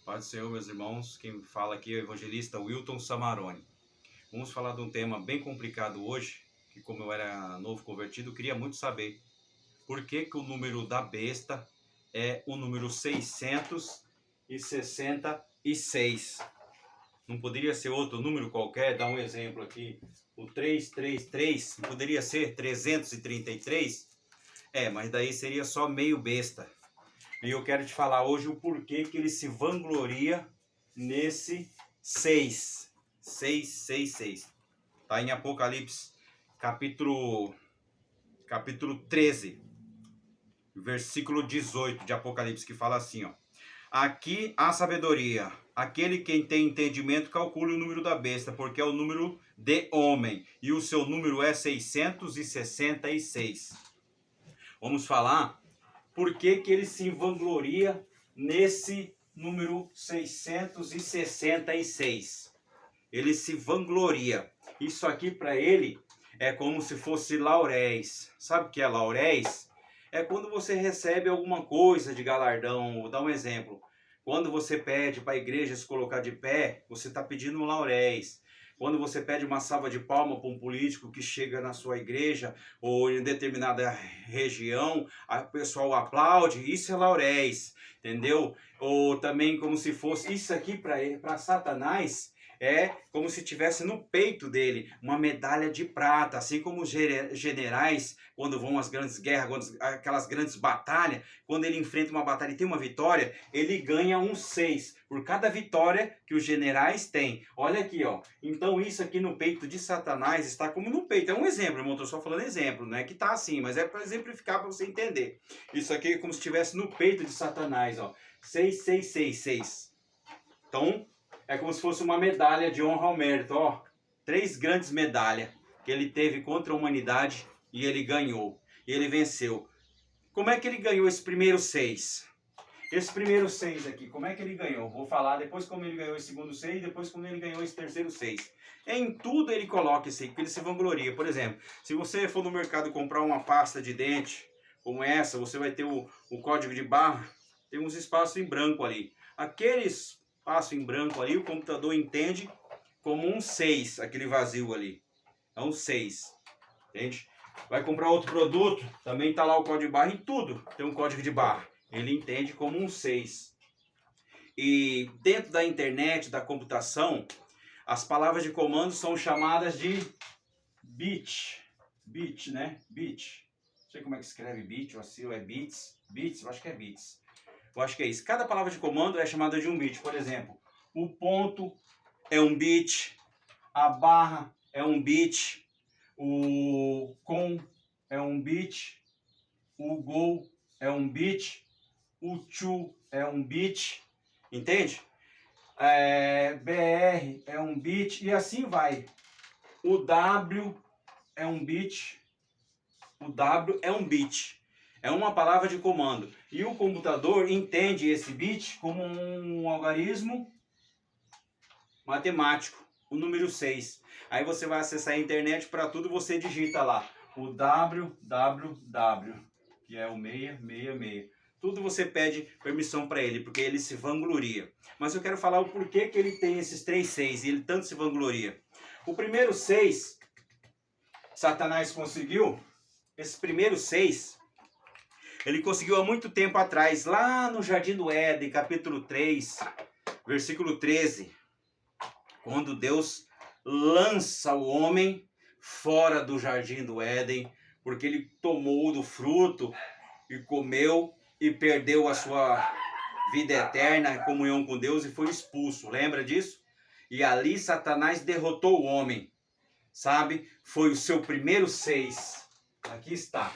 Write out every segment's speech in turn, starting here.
Paz do Senhor, meus irmãos. Quem fala aqui é o evangelista Wilton Samarone. Vamos falar de um tema bem complicado hoje, que como eu era novo convertido, eu queria muito saber por que o número da besta é o número 666. Não poderia ser outro número qualquer? Dá um exemplo aqui. O 333 não poderia ser 333? Mas daí seria só meio besta. E eu quero te falar hoje o porquê que ele se vangloria nesse 6. 666. Está em Apocalipse, capítulo 13, versículo 18 de Apocalipse, que fala assim, ó. Aqui há sabedoria. Aquele quem tem entendimento calcule o número da besta, porque é o número de homem. E o seu número é 666. Vamos falar por que ele se vangloria nesse número 666. Ele se vangloria. Isso aqui para ele é como se fosse lauréis. Sabe o que é lauréis? É quando você recebe alguma coisa de galardão. Vou dar um exemplo. Quando você pede para a igreja se colocar de pé, você está pedindo um lauréis. Quando você pede uma salva de palma para um político que chega na sua igreja ou em determinada região, o pessoal aplaude, isso é lauréis, entendeu? Ou também como se fosse, isso aqui para Satanás é como se tivesse no peito dele uma medalha de prata, assim como os generais, quando vão às grandes guerras, aquelas grandes batalhas, quando ele enfrenta uma batalha e tem uma vitória, ele ganha um 6 por cada vitória que os generais têm. Olha aqui, ó. Então isso aqui no peito de Satanás está como no peito. É um exemplo, irmão, estou só falando exemplo, não é que tá assim, mas é para exemplificar para você entender. Isso aqui é como se estivesse no peito de Satanás, ó. 6666. Então, é como se fosse uma medalha de honra ao mérito, ó. 3 grandes medalhas que ele teve contra a humanidade e ele ganhou. E ele venceu. Como é que ele ganhou esse primeiro 6? Esse primeiro 6 aqui, como é que ele ganhou? Vou falar depois como ele ganhou esse segundo 6, depois como ele ganhou esse terceiro 6. Em tudo ele coloca esse aí, porque ele se vangloria. Por exemplo, se você for no mercado comprar uma pasta de dente, como essa, você vai ter o código de barra, tem uns espaços em branco ali. Aqueles espaços em branco ali, o computador entende como um 6, aquele vazio ali. É um 6, entende? Vai comprar outro produto, também está lá o código de barra, em tudo tem um código de barra. Ele entende como um 6. E dentro da internet, da computação, as palavras de comando são chamadas de bit. Bit, né? Bit. Não sei como é que escreve bit, ou assim, ou é bits. Bits, eu acho que é bits. Eu acho que é isso. Cada palavra de comando é chamada de um bit. Por exemplo, o ponto é um bit, a barra é um bit, o com é um bit, o go é um bit, o to é um bit, entende? BR é um bit e assim vai. O W é um bit, o W é um bit. É uma palavra de comando. E o computador entende esse bit como um algarismo matemático, o número 6. Aí você vai acessar a internet para tudo, você digita lá o www, que é o 666. Tudo você pede permissão para ele, porque ele se vangloria. Mas eu quero falar o porquê que ele tem esses 3 6 e ele tanto se vangloria. O primeiro 6, Satanás conseguiu, esse primeiro 6, ele conseguiu há muito tempo atrás, lá no Jardim do Éden, capítulo 3, versículo 13. Quando Deus lança o homem fora do Jardim do Éden, porque ele tomou do fruto e comeu e perdeu a sua vida eterna, a comunhão com Deus e foi expulso. Lembra disso? E ali Satanás derrotou o homem. Sabe? Foi o seu primeiro 6. Aqui está.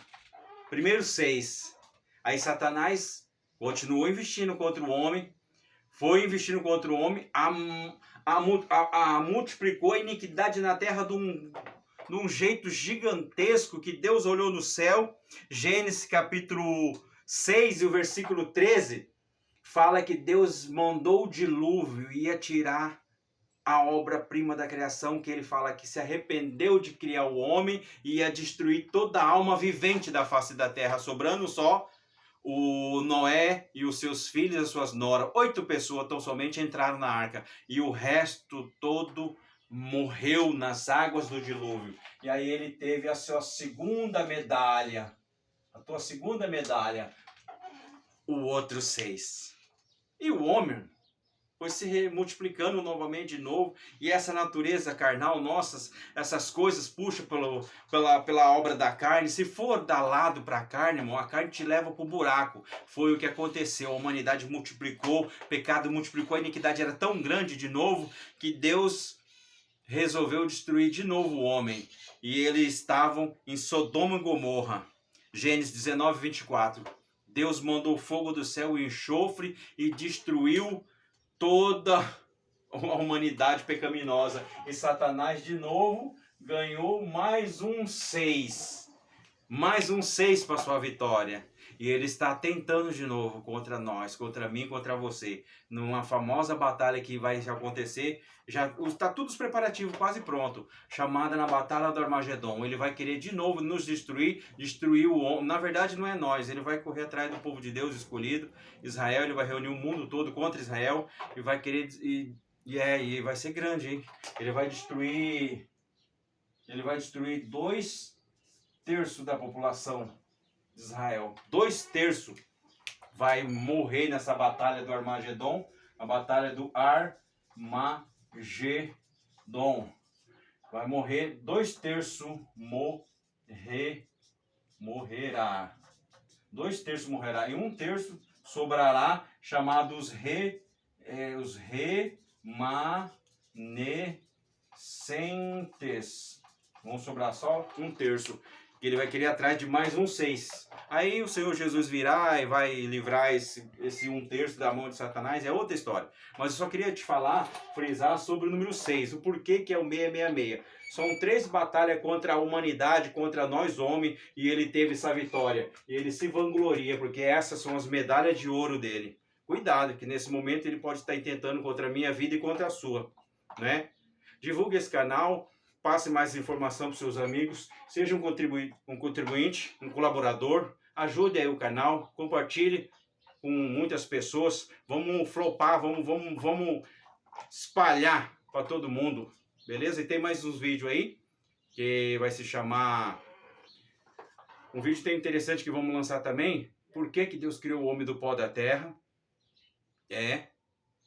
Primeiro 6. Aí Satanás continuou investindo contra o homem. Foi investindo contra o homem. Multiplicou a iniquidade na terra de um jeito gigantesco que Deus olhou no céu. Gênesis capítulo 6 e o versículo 13 fala que Deus mandou o dilúvio e ia tirar a obra-prima da criação, que ele fala que se arrependeu de criar o homem e ia destruir toda a alma vivente da face da terra, sobrando só o Noé e os seus filhos e as suas noras, 8 pessoas tão somente entraram na arca e o resto todo morreu nas águas do dilúvio. E aí ele teve a sua segunda medalha, a tua segunda medalha, o outro 6. E o homem foi se multiplicando novamente de novo, e essa natureza carnal, nossas, essas coisas puxa pela obra da carne. Se for dar lado para a carne, irmão, a carne te leva para o buraco. Foi o que aconteceu, a humanidade multiplicou, o pecado multiplicou, a iniquidade era tão grande de novo, que Deus resolveu destruir de novo o homem, e eles estavam em Sodoma e Gomorra. Gênesis 19, 24. Deus mandou fogo do céu e enxofre e destruiu toda a humanidade pecaminosa. E Satanás de novo ganhou mais um 6. Mais um 6 para sua vitória. E ele está tentando de novo contra nós, contra mim, contra você. Numa famosa batalha que vai acontecer. Já está tudo os preparativos quase pronto. Chamada na Batalha do Armagedon. Ele vai querer de novo nos destruir o homem. Na verdade não é nós. Ele vai correr atrás do povo de Deus escolhido. Israel, ele vai reunir o mundo todo contra Israel. E vai querer... E vai ser grande, hein? Ele vai destruir 2/3 da população de Israel. 2/3 vai morrer nessa batalha do Armagedon, a batalha do Armagedon. Vai morrer 2/3 morrerá. 2/3 morrerá e 1/3 sobrará, chamados os remanescentes. Vão sobrar só 1/3. Que ele vai querer atrás de mais um 6. Aí o Senhor Jesus virá e vai livrar esse 1/3 da mão de Satanás, é outra história. Mas eu só queria te falar, frisar sobre o número 6, o porquê que é o 666. São 3 batalhas contra a humanidade, contra nós homens, e ele teve essa vitória. E ele se vangloria, porque essas são as medalhas de ouro dele. Cuidado, que nesse momento ele pode estar tentando contra a minha vida e contra a sua, né? Divulgue esse canal. Passe mais informação para os seus amigos, seja um contribuinte, um colaborador, ajude aí o canal, compartilhe com muitas pessoas, vamos flopar, vamos espalhar para todo mundo, beleza? E tem mais uns vídeos aí, que vai se chamar, um vídeo tão interessante que vamos lançar também, por que Deus criou o homem do pó da terra,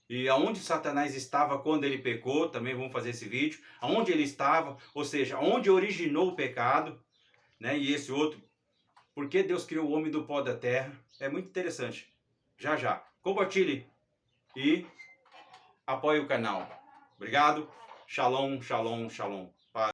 e aonde Satanás estava quando ele pecou, também vamos fazer esse vídeo. Aonde ele estava, ou seja, onde originou o pecado, né? E esse outro, por que Deus criou o homem do pó da terra. É muito interessante. Já. Compartilhe e apoie o canal. Obrigado. Shalom, shalom, shalom.